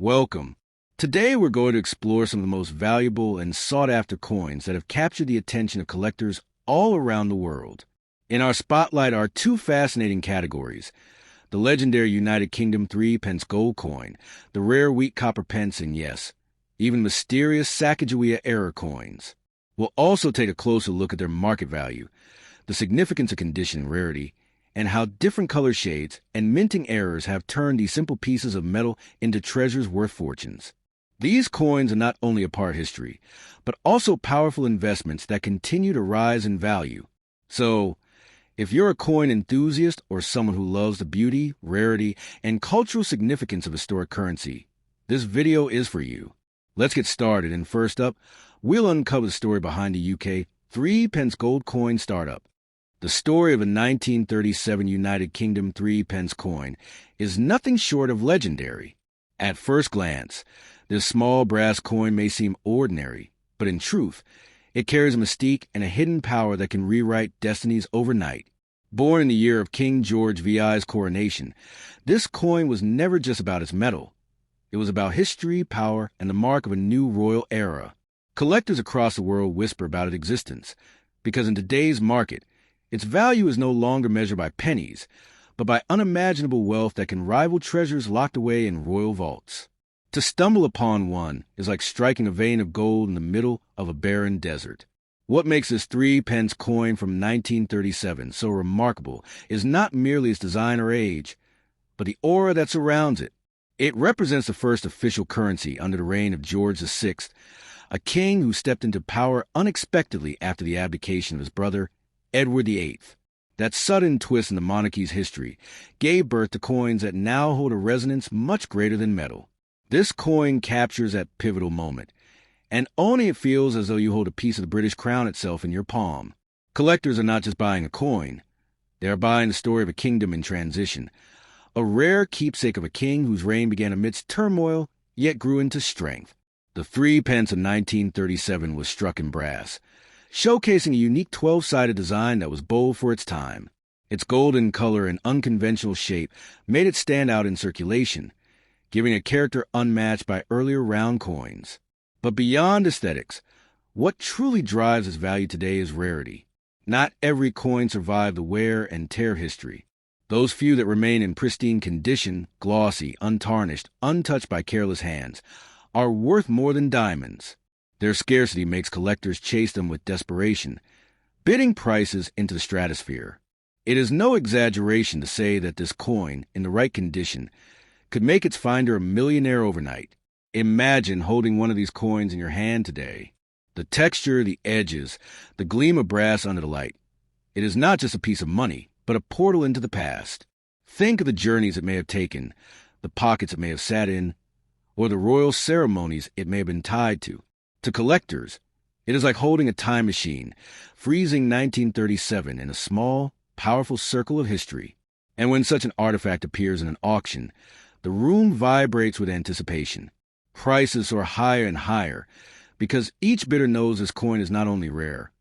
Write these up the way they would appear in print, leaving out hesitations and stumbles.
Welcome. Today we're going to explore some of the most valuable and sought-after coins that have captured the attention of collectors all around the world. In our spotlight are two fascinating categories: the legendary United Kingdom 3 pence gold coin, the rare wheat copper pence, and yes, even mysterious Sacagawea era coins. We'll also take a closer look at their market value, the significance of condition and rarity, and how different color shades and minting errors have turned these simple pieces of metal into treasures worth fortunes. These coins are not only a part of history, but also powerful investments that continue to rise in value. So, if you're a coin enthusiast or someone who loves the beauty, rarity, and cultural significance of historic currency, this video is for you. Let's get started, and first up, we'll uncover the story behind the UK 3 pence gold coin startup. The story of a 1937 United Kingdom 3 pence coin is nothing short of legendary. At first glance, this small brass coin may seem ordinary, but in truth, it carries a mystique and a hidden power that can rewrite destinies overnight. Born in the year of King George VI's coronation, this coin was never just about its metal. It was about history, power, and the mark of a new royal era. Collectors across the world whisper about its existence, because in today's market, its value is no longer measured by pennies, but by unimaginable wealth that can rival treasures locked away in royal vaults. To stumble upon one is like striking a vein of gold in the middle of a barren desert. What makes this 3 pence coin from 1937 so remarkable is not merely its design or age, but the aura that surrounds it. It represents the first official currency under the reign of George VI, a king who stepped into power unexpectedly after the abdication of his brother, Edward VIII. That sudden twist in the monarchy's history gave birth to coins that now hold a resonance much greater than metal. This coin captures that pivotal moment, and owning it feels as though you hold a piece of the British crown itself in your palm. Collectors are not just buying a coin, they are buying the story of a kingdom in transition, a rare keepsake of a king whose reign began amidst turmoil, yet grew into strength. The 3 pence of 1937 was struck in brass, showcasing a unique 12-sided design that was bold for its time. Its golden color and unconventional shape made it stand out in circulation, giving a character unmatched by earlier round coins. But beyond aesthetics, what truly drives its value today is rarity. Not every coin survived the wear and tear of history. Those few that remain in pristine condition, glossy, untarnished, untouched by careless hands, are worth more than diamonds. Their scarcity makes collectors chase them with desperation, bidding prices into the stratosphere. It is no exaggeration to say that this coin, in the right condition, could make its finder a millionaire overnight. Imagine holding one of these coins in your hand today. The texture, the edges, the gleam of brass under the light. It is not just a piece of money, but a portal into the past. Think of the journeys it may have taken, the pockets it may have sat in, or the royal ceremonies it may have been tied to. To collectors, it is like holding a time machine, freezing 1937 in a small, powerful circle of history. And when such an artifact appears in an auction, the room vibrates with anticipation. Prices soar higher and higher, because each bidder knows this coin is not only rare,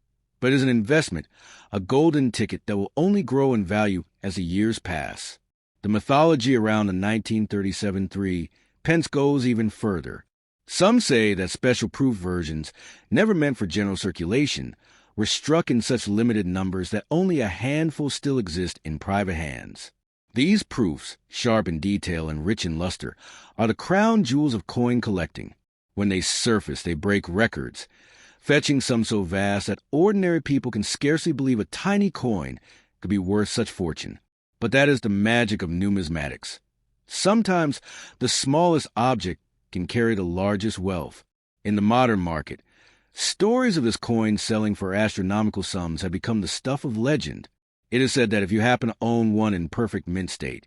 but is an investment, a golden ticket that will only grow in value as the years pass. The mythology around the 1937 3 pence goes even further. Some say that special proof versions, never meant for general circulation, were struck in such limited numbers that only a handful still exist in private hands. These proofs, sharp in detail and rich in luster, are the crown jewels of coin collecting. When they surface, they break records, fetching some so vast that ordinary people can scarcely believe a tiny coin could be worth such fortune. But that is the magic of numismatics. Sometimes the smallest object can carry the largest wealth. In the modern market, stories of this coin selling for astronomical sums have become the stuff of legend. It is said that if you happen to own one in perfect mint state,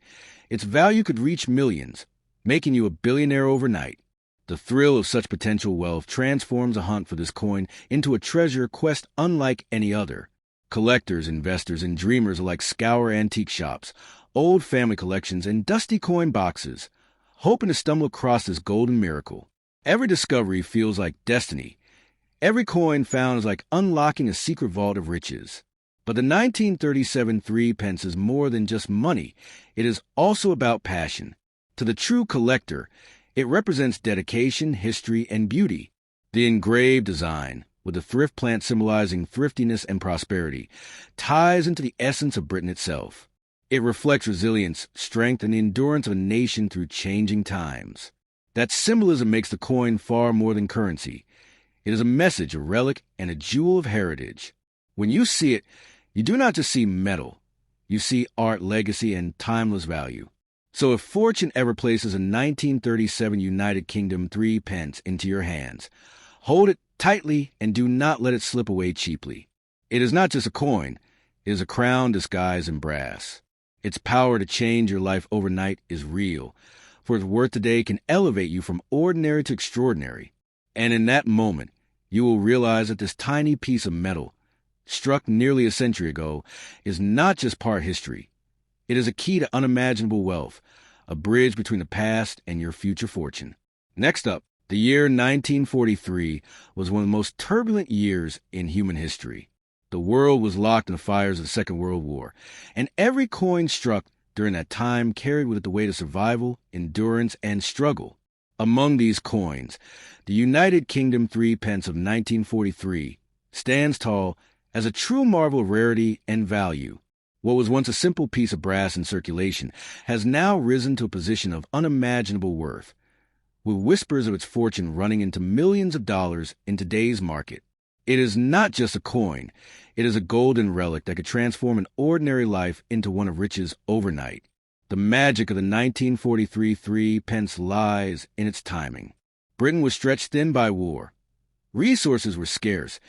its value could reach millions, making you a billionaire overnight. The thrill of such potential wealth transforms a hunt for this coin into a treasure quest unlike any other. Collectors, investors, and dreamers alike scour antique shops, old family collections, and dusty coin boxes, hoping to stumble across this golden miracle. Every discovery feels like destiny. Every coin found is like unlocking a secret vault of riches. But the 1937 3 pence is more than just money. It is also about passion. To the true collector, It represents dedication, history, and beauty. The engraved design, with the thrift plant symbolizing thriftiness and prosperity, ties into the essence of Britain itself. It reflects resilience, strength, and the endurance of a nation through changing times. That symbolism makes the coin far more than currency. It is a message, a relic, and a jewel of heritage. When you see it, you do not just see metal. You see art, legacy, and timeless value. So if fortune ever places a 1937 United Kingdom 3 pence into your hands, hold it tightly and do not let it slip away cheaply. It is not just a coin. It is a crown disguised in brass. Its power to change your life overnight is real, for its worth today can elevate you from ordinary to extraordinary. And in that moment, you will realize that this tiny piece of metal, struck nearly a century ago, is not just part history. It is a key to unimaginable wealth, a bridge between the past and your future fortune. Next up, the year 1943 was one of the most turbulent years in human history. The world was locked in the fires of the Second World War, and every coin struck during that time carried with it the weight of survival, endurance, and struggle. Among these coins, the United Kingdom 3 pence of 1943 stands tall as a true marvel of rarity and value. What was once a simple piece of brass in circulation has now risen to a position of unimaginable worth, with whispers of its fortune running into millions of dollars in today's market. It is not just a coin. It is a golden relic that could transform an ordinary life into one of riches overnight. The magic of the 1943 3 pence lies in its timing. Britain was stretched thin by war. Resources were scarce,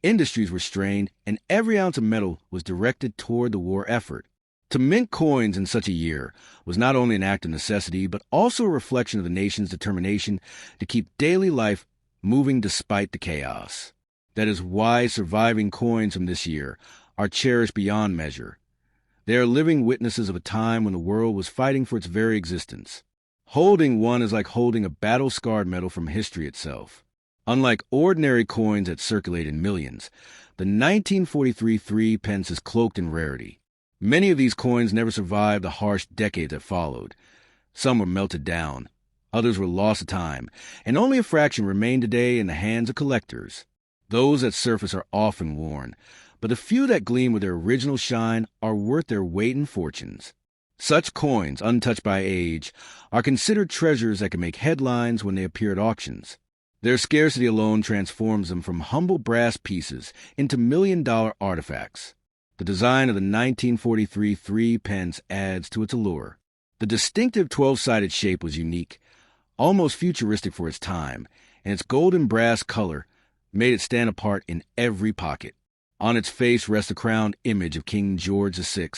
industries were strained, and every ounce of metal was directed toward the war effort. To mint coins in such a year was not only an act of necessity, but also a reflection of the nation's determination to keep daily life moving despite the chaos. That is why surviving coins from this year are cherished beyond measure. They are living witnesses of a time when the world was fighting for its very existence. Holding one is like holding a battle-scarred medal from history itself. Unlike ordinary coins that circulate in millions, the 1943 3 pence is cloaked in rarity. Many of these coins never survived the harsh decade that followed. Some were melted down, others were lost to time, and only a fraction remain today in the hands of collectors. Those that surface are often worn, but the few that gleam with their original shine are worth their weight in fortunes. Such coins, untouched by age, are considered treasures that can make headlines when they appear at auctions. Their scarcity alone transforms them from humble brass pieces into million-dollar artifacts. The design of the 1943 3 pence adds to its allure. The distinctive 12-sided shape was unique, almost futuristic for its time, and its golden brass color made it stand apart in every pocket. On its face rests a crowned image of King George VI,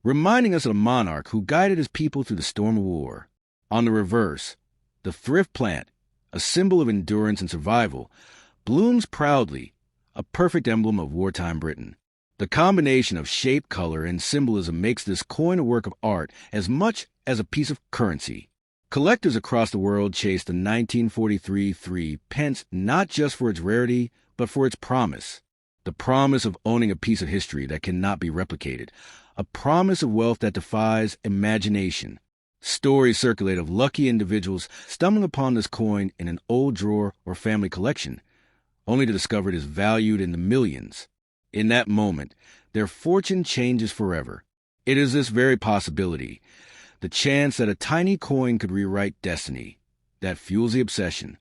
reminding us of a monarch who guided his people through the storm of war. On the reverse, the thrift plant, a symbol of endurance and survival, blooms proudly, a perfect emblem of wartime Britain. The combination of shape, color, and symbolism makes this coin a work of art as much as a piece of currency. Collectors across the world chase the 1943 3 pence not just for its rarity, but for its promise. The promise of owning a piece of history that cannot be replicated. A promise of wealth that defies imagination. Stories circulate of lucky individuals stumbling upon this coin in an old drawer or family collection, only to discover it is valued in the millions. In that moment, their fortune changes forever. It is this very possibility, the chance that a tiny coin could rewrite destiny, that fuels the obsession.